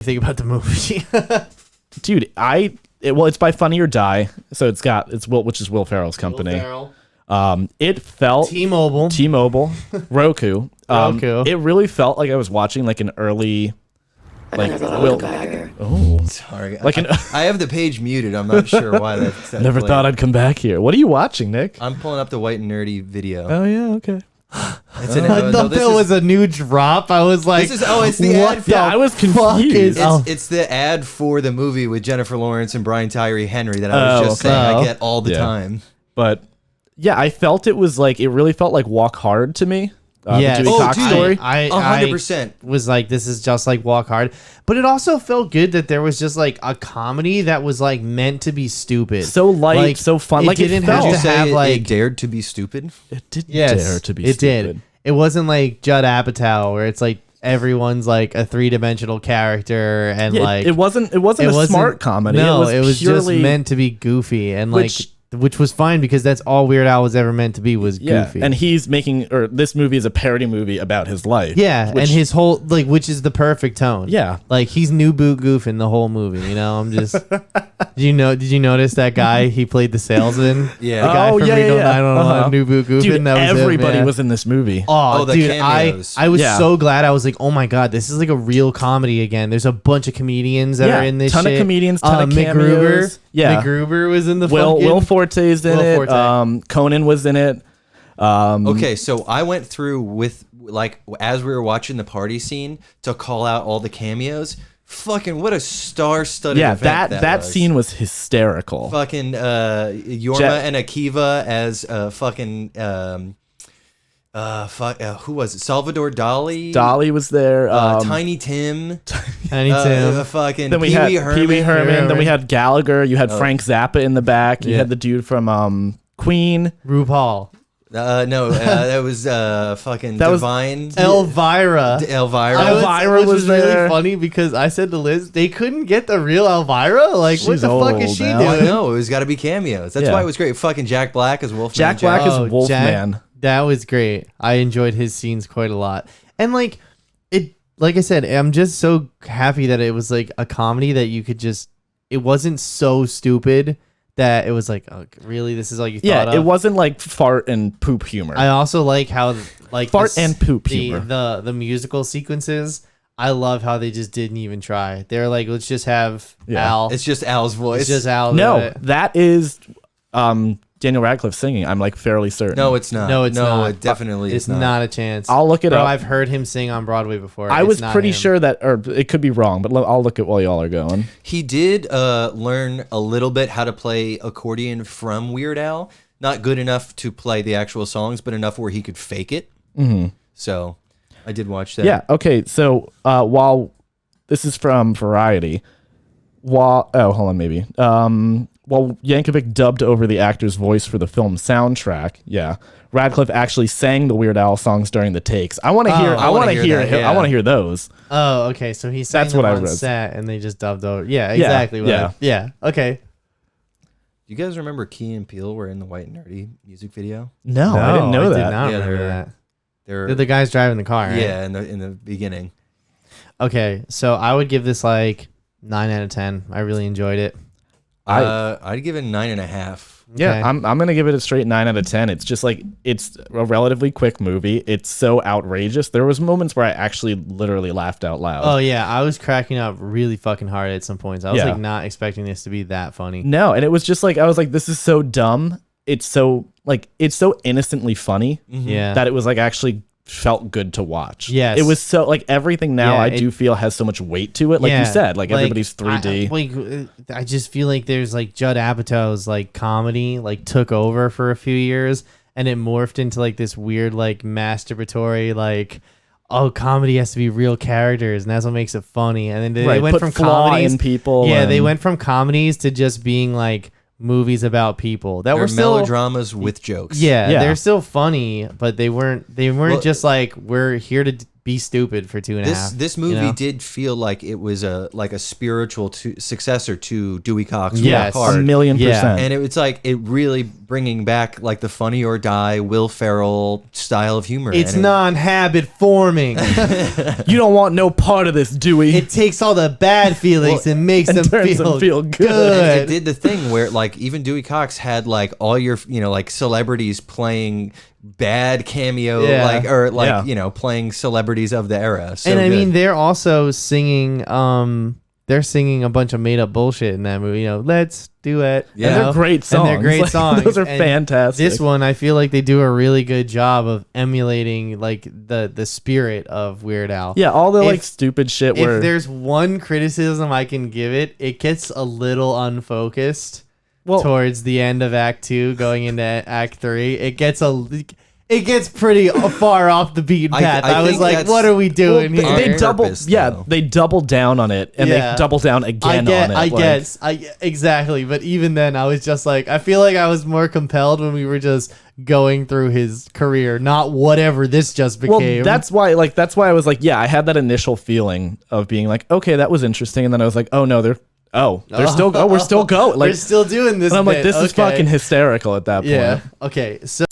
Think about the movie. Dude, it's by Funny or Die, so it's which is Will Ferrell's company. Will Ferrell. It felt T-Mobile, Roku. It really felt like I was watching like an early, like Will. Oh, sorry. I have the page muted. I'm not sure why that's. Never thought I'd come back here. What are you watching, Nick? I'm pulling up the White and Nerdy video. Oh yeah, okay. I thought that was a new drop. I was like, it's the ad. Yeah, I was confused. It's the ad for the movie with Jennifer Lawrence and Brian Tyree Henry that I was just saying I get all the time. But yeah, I felt it really felt like Walk Hard to me. Yeah, the Dewey Cox story. I 100% was like, this is just like Walk Hard, but it also felt good that there was just like a comedy that was like meant to be stupid, so light, like, so fun. Like didn't have to have like it dared to be stupid. It did dare to be. It stupid. did. It wasn't like Judd Apatow where it's like everyone's like a 3-dimensional character and like it wasn't a smart comedy. No, it was purely just meant to be goofy and which was fine because that's all Weird Al was ever meant to be was goofy. And he's this movie is a parody movie about his life. Yeah, and his whole which is the perfect tone. Yeah, like he's new boot goofing the whole movie. You know, I'm just. Did you notice that guy? He played the salesman. Yeah, the guy from Regal 911, new boot goofing. Dude, that was everybody was in this movie. Oh the dude, cameos. I was so glad. I was like, oh my god, this is like a real comedy again. There's a bunch of comedians that are in this. Ton of comedians, ton of cameos. Mick Gruber was in the. Will Forte's in it. Conan was in it. Okay, so I went through with as we were watching the party scene to call out all the cameos. Fucking what a star-studded event that scene was hysterical. Fucking Yorma and Akiva as fucking who was it? Salvador Dali. Dali was there. Tiny Tim. Fucking then we had Pee Wee Herman. Then we had Gallagher. You had Frank Zappa in the back. You had the dude from Queen. RuPaul. No, that was fucking Divine. Elvira. Elvira was there. Really funny because I said to Liz, they couldn't get the real Elvira. Like, what the fuck is she doing? I know, it was got to be cameos. That's why it was great. Fucking Jack Black as Wolfman. Jack Black as Wolfman. That was great. I enjoyed his scenes quite a lot. And like I said, I'm just so happy that it was like a comedy that you could just. It wasn't so stupid. That it was like, oh, really, this is all you thought of? It wasn't like fart and poop humor. I also like how fart and poop humor. The musical sequences. I love how they just didn't even try. They're like, let's just have Al. It's just Al's voice. It's just Al. No, that is Daniel Radcliffe singing. I'm like fairly certain. No, it's not. No, it's not. It definitely it's not a chance. I'll look it up. I've heard him sing on Broadway before. I was pretty sure that, or it could be wrong, but I'll look at while y'all are going. He did learn a little bit how to play accordion from Weird Al. Not good enough to play the actual songs, but enough where he could fake it. Mm-hmm. So I did watch that. Yeah. Okay. So while this is from Variety, while Yankovic dubbed over the actor's voice for the film soundtrack, Radcliffe actually sang the Weird Al songs during the takes. I want to hear. I want to hear those. Oh, okay. So he sang them on set, and they just dubbed over. Yeah, exactly. Yeah. Okay. You guys remember Key and Peele were in the White and Nerdy music video? No, I didn't know that. I did not remember that. They're the guys driving the car, right? Yeah, in the beginning. Okay, so I would give this like 9 out of 10. I really enjoyed it. I'd give it 9.5. Yeah, Okay. I'm gonna give it a straight 9 out of 10. It's just like it's a relatively quick movie. It's so outrageous. There was moments where I actually literally laughed out loud. Oh yeah, I was cracking up really fucking hard at some points. I was like not expecting this to be that funny. No, and it was just like I was like, this is so dumb. It's so innocently funny. Yeah, that it was like actually felt good to watch. Yes. It was so like everything now I do feel has so much weight to it. Like you said, like everybody's 3D. I just feel like there's like Judd Apatow's like comedy like took over for a few years and it morphed into like this weird like masturbatory like comedy has to be real characters and that's what makes it funny. And then they went from comedies in people. Yeah, they went from comedies to just being like movies about people that were still melodramas with jokes. Yeah, they're still funny, but they weren't just like we're here to be stupid for 2.5. This movie you know? did feel like it was a spiritual successor to Dewey Cox. Yes. Work Hard. 1,000,000%. Yeah. And it's like it really bringing back like the Funny or Die Will Ferrell style of humor. It's And non-habit forming. You don't want no part of this, Dewey. It takes all the bad feelings and makes them turns feel, them feel And good. it did the thing where like even Dewey Cox had like all your like celebrities playing bad cameo Yeah. playing celebrities of the era. So And I good. mean, they're also singing. They're singing a bunch of made up bullshit in that movie. Let's do it. Yeah. And they're great songs. And they're great Like, songs. Those are And fantastic. This one, I feel like they do a really good job of emulating like the spirit of Weird Al. Yeah, all the If- like stupid shit where If there's one criticism I can give it, it gets a little unfocused towards the end of Act 2, going into Act 3. It gets pretty far off the beaten path. I was think like, that's- what are we doing they, here? they double purpose, though. they double down on it and Yeah. they double down again on it. I like- guess. Exactly. But even then, I was just like, I feel like I was more compelled when we were just going through his career, not whatever this just became. Well, that's why I was like, yeah, I had that initial feeling of being like, okay, that was interesting, and then I was like, oh no, we're still going. Like, we're still doing this. and I'm like, bit. this is Okay. fucking hysterical at that point. Yeah. Okay. So.